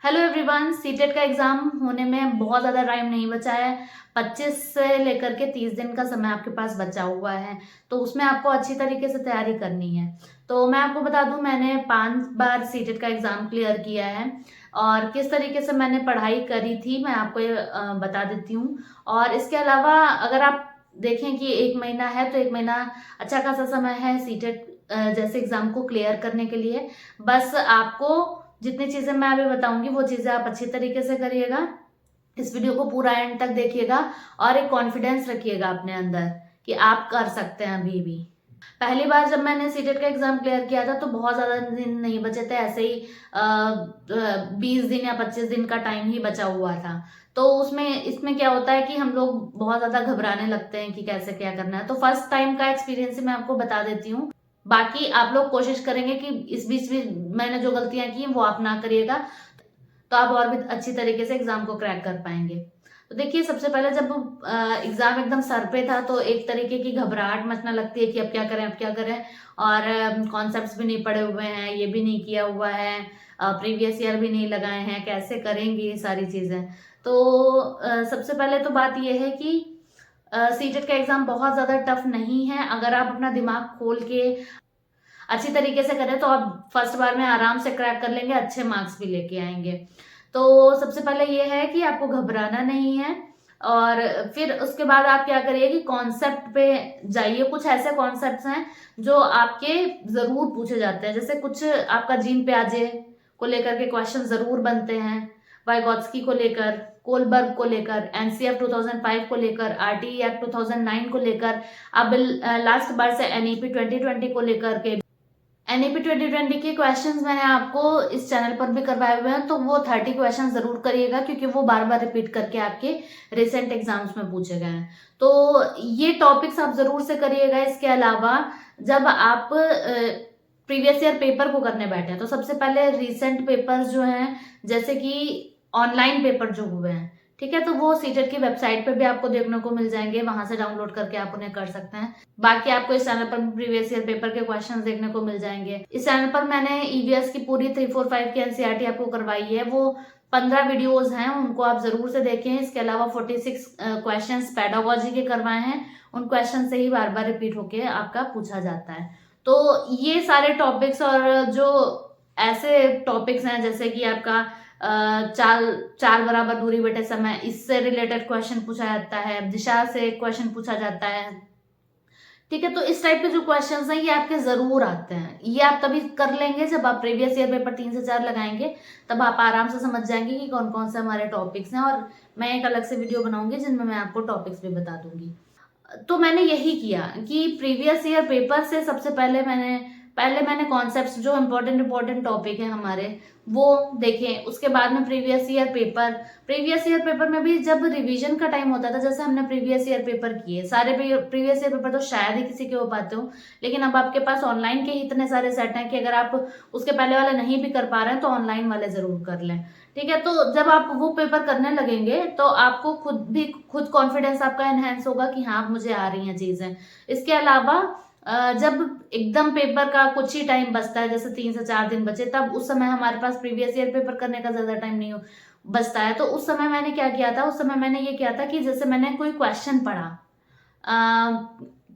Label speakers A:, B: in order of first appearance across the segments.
A: Hello everyone, CTET का exam होने में बहुत ज़्यादा टाइम नहीं बचा है। 25 से लेकर के 30 दिन का समय आपके पास बचा हुआ है। तो उसमें आपको अच्छी तरीके से तैयारी करनी है। तो मैं आपको बता दूं, मैंने 5 बार सीटेट का एग्जाम क्लियर किया है और किस तरीके से मैंने पढ़ाई करी थी मैं आपको ये बता देती हूँ। और इसके अलावा अगर आप देखें कि 1 महीना है तो 1 महीना अच्छा खासा समय है सीटेट जैसे एग्जाम को क्लियर करने के लिए। बस आपको जितनी चीजें मैं अभी बताऊंगी वो चीजें आप अच्छी तरीके से करिएगा। इस वीडियो को पूरा एंड तक देखिएगा और एक कॉन्फिडेंस रखिएगा अपने अंदर कि आप कर सकते हैं। अभी भी पहली बार जब मैंने सीटेट का एग्जाम क्लियर किया था तो बहुत ज्यादा दिन नहीं बचे थे, ऐसे ही 20 दिन या 25 दिन का टाइम ही बचा हुआ था। तो उसमें इसमें क्या होता है कि हम लोग बहुत ज्यादा घबराने लगते हैं कि कैसे क्या करना है। तो फर्स्ट टाइम का एक्सपीरियंस मैं आपको बता देती हूँ। बाकी आप लोग कोशिश करेंगे कि इस बीच भी मैंने जो गलतियां की हैं वो आप ना करिएगा, तो आप और भी अच्छी तरीके से एग्जाम को क्रैक कर पाएंगे। तो देखिए, सबसे पहले जब एग्जाम एकदम सर पे था तो एक तरीके की घबराहट मचने लगती है कि अब क्या करें अब क्या करें। और कॉन्सेप्ट्स भी नहीं पढ़े हुए हैं, ये भी नहीं किया हुआ है, प्रीवियस ईयर भी नहीं लगाए हैं, कैसे करेंगे ये सारी चीजें। तो सबसे पहले तो बात यह है कि सीटेट का एग्जाम बहुत ज्यादा टफ नहीं है। अगर आप अपना दिमाग खोल के अच्छी तरीके से करें तो आप फर्स्ट बार में आराम से क्रैक कर लेंगे, अच्छे मार्क्स भी लेके आएंगे। तो सबसे पहले ये है कि आपको घबराना नहीं है। और फिर उसके बाद आप क्या करिए कि कॉन्सेप्ट पे जाइए। कुछ ऐसे कॉन्सेप्ट्स हैं जो आपके जरूर पूछे जाते हैं, जैसे कुछ आपका जीन प्याजे को लेकर के क्वेश्चन जरूर बनते हैं, वाइगॉत्स्की को लेकर, कोलबर्ग को लेकर, एनसीएफ 2005 को लेकर, आरटीई एक्ट 2009 को लेकर, अब लास्ट बार से एनईपी 2020 को लेकर के। एनईपी 2020 के क्वेश्चंस मैंने आपको इस चैनल पर भी करवाए हुए हैं, तो वो 30 क्वेश्चन जरूर करिएगा क्योंकि वो बार बार रिपीट करके आपके रिसेंट एग्जाम्स में पूछे गए हैं। तो ये टॉपिक्स आप जरूर से करिएगा। इसके अलावा जब आप प्रीवियस ईयर पेपर को करने बैठे हैं तो सबसे पहले रिसेंट पेपर्स जो हैं, जैसे कि ऑनलाइन पेपर जो हुए हैं, ठीक है, तो वो सीटेट की वेबसाइट पे भी आपको देखने को मिल जाएंगे, वहां से डाउनलोड करके आप उन्हें कर सकते हैं। बाकी आपको इस चैनल पर प्रीवियस ईयर पेपर के क्वेश्चंस देखने को मिल जाएंगे। इस चैनल पर मैंने ईवीएस की पूरी 345 की एनसीईआरटी आपको करवाई है, वो 15 वीडियोज हैं, उनको आप जरूर से देखें। इसके अलावा 46 क्वेश्चंस पेडागोजी के करवाए हैं, उन क्वेश्चन से ही बार बार रिपीट होके आपका पूछा जाता है। तो ये सारे टॉपिक्स और जो ऐसे टॉपिक्स हैं जैसे कि आपका चाल चार बराबर दूरी बटे समय, इससे रिलेटेड क्वेश्चन पूछा जाता है, दिशा से क्वेश्चन पूछा जाता है, ठीक है। तो इस टाइप के जो क्वेश्चंस हैं ये आपके जरूर आते हैं। ये आप तभी कर लेंगे जब आप प्रीवियस ईयर पेपर 3 से 4 लगाएंगे, तब आप आराम से समझ जाएंगे कि कौन कौन से हमारे टॉपिक्स हैं। और मैं एक अलग से वीडियो बनाऊंगी जिनमें मैं आपको टॉपिक्स भी बता दूंगी। तो मैंने यही किया कि प्रीवियस ईयर पेपर से सबसे पहले मैंने कॉन्सेप्ट्स जो इम्पोर्टेंट इंपॉर्टेंट टॉपिक है हमारे वो देखे। उसके बाद में प्रीवियस ईयर पेपर में भी जब रिवीजन का टाइम होता था, जैसे हमने प्रीवियस ईयर पेपर किए सारे, प्रीवियस ईयर पेपर तो शायद ही किसी के हो पाते हो, लेकिन अब आपके पास ऑनलाइन के ही इतने सारे सेट हैं कि अगर आप उसके पहले वाले नहीं भी कर पा रहे हैं तो ऑनलाइन वाले जरूर कर लें, ठीक है। तो जब आप वो पेपर करने लगेंगे तो आपको खुद कॉन्फिडेंस आपका एनहेंस होगा कि हाँ मुझे आ रही हैं चीजें। इसके अलावा जब एकदम पेपर का कुछ ही टाइम बचता है, जैसे 3 से 4 दिन बचे, तब उस समय हमारे पास प्रीवियस ईयर पेपर करने का ज्यादा टाइम नहीं बचता है। तो उस समय मैंने क्या किया था, उस समय मैंने ये किया था कि जैसे मैंने कोई क्वेश्चन पढ़ा,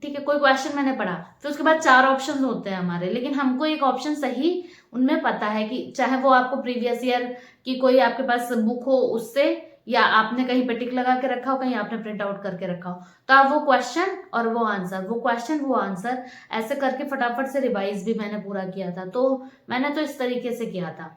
A: ठीक है, कोई क्वेश्चन मैंने पढ़ा, फिर उसके बाद 4 ऑप्शन होते हैं हमारे, लेकिन हमको एक ऑप्शन सही उनमें पता है कि चाहे वो आपको प्रीवियस ईयर की कोई आपके पास बुक हो उससे, या आपने कहीं पे टिक लगा के रखा हो, कहीं आपने प्रिंट आउट करके रखा हो, तो आप वो क्वेश्चन और वो आंसर, वो क्वेश्चन वो आंसर ऐसे करके फटाफट से रिवाइज भी मैंने पूरा किया था। तो मैंने तो इस तरीके से किया था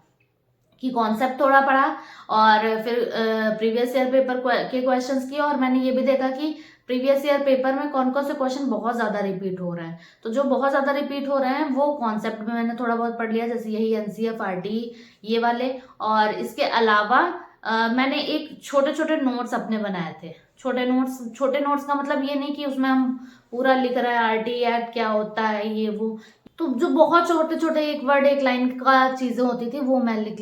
A: कि कॉन्सेप्ट थोड़ा पढ़ा और फिर प्रीवियस ईयर पेपर के क्वेश्चंस किए, और मैंने ये भी देखा कि प्रीवियस ईयर पेपर में कौन कौन से क्वेश्चन बहुत ज्यादा रिपीट हो रहे हैं। तो जो बहुत ज्यादा रिपीट हो रहे हैं वो कॉन्सेप्ट में मैंने थोड़ा बहुत पढ़ लिया, जैसे यही एनसीएफ आरटी ये वाले। और इसके अलावा मैंने एक छोटे छोटे नोट्स अपने बनाए थे। छोटे नोट्स का मतलब ये नहीं कि उसमें हम पूरा लिख रहे हैं आरटी एक्ट क्या होता है ये वो। तो जो बहुत छोटे छोटे एक वर्ड एक लाइन का चीजें होती थी वो मैं लिख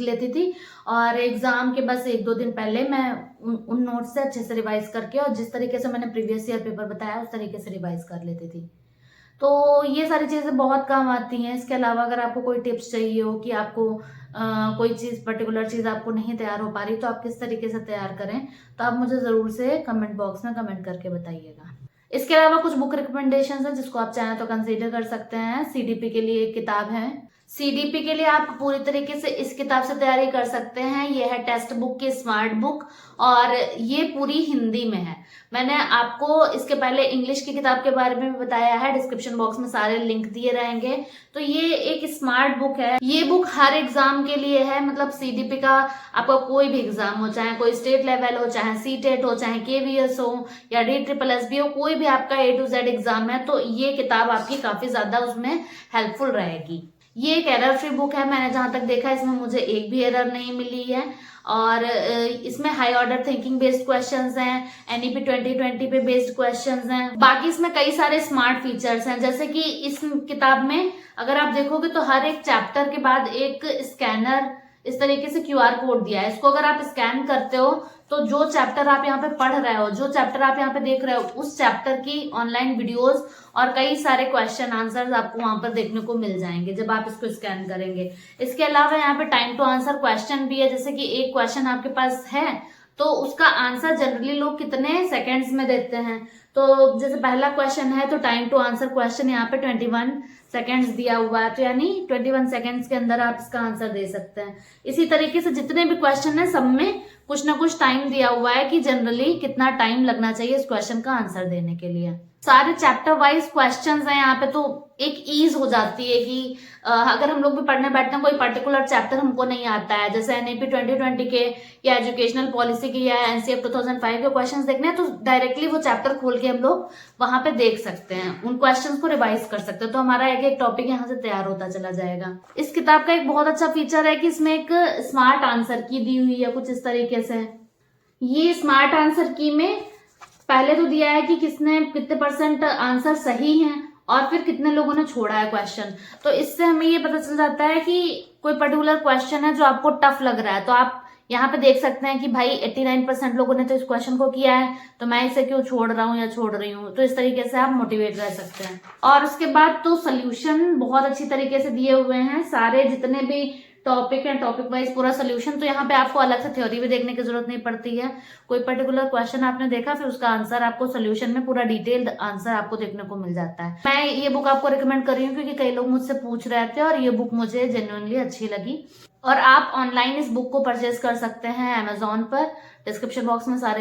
A: लेती थी, और एग्जाम के बस 1-2 दिन पहले मैं उन नोट्स से अच्छे से रिवाइज करके, और जिस तरीके से मैंने प्रीवियस ईयर पेपर बताया उस तरीके से रिवाइज कर लेती थी। तो ये सारी चीज़ें बहुत काम आती हैं। इसके अलावा अगर आपको कोई टिप्स चाहिए हो कि आपको कोई चीज़ पर्टिकुलर चीज़ आपको नहीं तैयार हो पा रही, तो आप किस तरीके से तैयार करें, तो आप मुझे ज़रूर से कमेंट बॉक्स में कमेंट करके बताइएगा। इसके अलावा कुछ बुक रिकमेंडेशंस हैं जिसको आप चाहें तो कंसीडर कर सकते हैं। सीडीपी के लिए एक किताब है। सीडीपी के लिए आप पूरी तरीके से इस किताब से तैयारी कर सकते हैं। ये है टेक्स्ट बुक की स्मार्ट बुक और ये पूरी हिंदी में है। मैंने आपको इसके पहले इंग्लिश की किताब के बारे में भी बताया है, डिस्क्रिप्शन बॉक्स में सारे लिंक दिए रहेंगे। तो ये एक स्मार्ट बुक है। ये बुक हर एग्जाम के लिए है, मतलब सीडीपी का आपका कोई भी एग्जाम हो, चाहे कोई स्टेट लेवल हो, चाहे सीटेट हो, चाहे केवीएस हो या DSSS हो, कोई भी आपका A to Z एग्जाम है, तो ये किताब आपकी काफी ज्यादा उसमें हेल्पफुल रहेगी। ये एक एरर फ्री बुक है। मैंने जहां तक देखा इसमें मुझे एक भी एरर नहीं मिली है और इसमें high order thinking based questions हैं, NEP 2020 पे बेस्ड क्वेश्चंस हैं। बाकी इसमें कई सारे स्मार्ट फीचर्स हैं, जैसे कि इस किताब में अगर आप देखोगे तो हर एक चैप्टर के बाद एक स्कैनर, इस तरीके से QR कोड दिया है। इसको अगर आप स्कैन करते हो तो जो चैप्टर आप यहाँ पे पढ़ रहे हो, जो चैप्टर आप यहाँ पे देख रहे हो, उस चैप्टर की ऑनलाइन वीडियोस और कई सारे क्वेश्चन आंसर्स आपको वहां पर देखने को मिल जाएंगे जब आप इसको स्कैन करेंगे। इसके अलावा यहाँ पे टाइम टू आंसर क्वेश्चन भी है। जैसे कि एक क्वेश्चन आपके पास है तो उसका आंसर जनरली लोग कितने सेकेंड्स में देते हैं। तो जैसे पहला क्वेश्चन है तो टाइम टू आंसर क्वेश्चन यहाँ पे 21 सेकेंड्स दिया हुआ है, तो यानी 21 सेकेंड्स के अंदर आप इसका आंसर दे सकते हैं। इसी तरीके से जितने भी क्वेश्चन है सब में कुछ ना कुछ टाइम दिया हुआ है कि जनरली कितना टाइम लगना चाहिए इस क्वेश्चन का आंसर देने के लिए। सारे चैप्टर वाइज क्वेश्चंस हैं यहाँ पे, तो एक ईज हो जाती है कि अगर हम लोग भी पढ़ने बैठते हैं, कोई पर्टिकुलर चैप्टर हमको नहीं आता है, जैसे NEP 2020 के या एजुकेशनल पॉलिसी के या NCF 2005 के क्वेश्चंस देखने हैं, तो डायरेक्टली वो चैप्टर खोल के हम लोग वहां पे देख सकते हैं, उन क्वेश्चंस को रिवाइज कर सकते हैं। तो हमारा एक एक टॉपिक यहाँ से तैयार होता चला जाएगा। इस किताब का एक बहुत अच्छा फीचर है कि इसमें एक स्मार्ट आंसर की दी हुई है कुछ इस तरीके से। ये स्मार्ट आंसर की में पहले तो दिया है कि कितने % आंसर सही हैं और फिर कितने लोगों ने छोड़ा है क्वेश्चन। तो इससे हमें ये पता चल जाता है कि कोई पर्टिकुलर क्वेश्चन है जो आपको टफ लग रहा है, तो आप यहाँ पे देख सकते हैं कि भाई 89% लोगों ने तो इस क्वेश्चन को किया है, तो मैं इसे क्यों छोड़ रहा हूँ या छोड़ रही हूँ। तो इस तरीके से आप मोटिवेट रह सकते हैं। और उसके बाद तो सोल्यूशन बहुत अच्छी तरीके से दिए हुए हैं, सारे जितने भी टॉपिक है टॉपिक वाइज पूरा सोल्यूशन। तो यहाँ पे आपको अलग से थ्योरी भी देखने की जरूरत नहीं पड़ती है। कोई पर्टिकुलर क्वेश्चन आपने देखा, फिर उसका आंसर आपको सोल्यूशन में पूरा डिटेल्ड आंसर आपको देखने को मिल जाता है। मैं ये बुक आपको रिकमेंड कर रही हूँ क्योंकि कई लोग मुझसे पूछ रहे थे और ये बुक मुझे जेन्युइनली अच्छी लगी। और आप ऑनलाइन इस बुक को परचेज कर सकते हैं Amazon पर। डिस्क्रिप्शन बॉक्स में सारे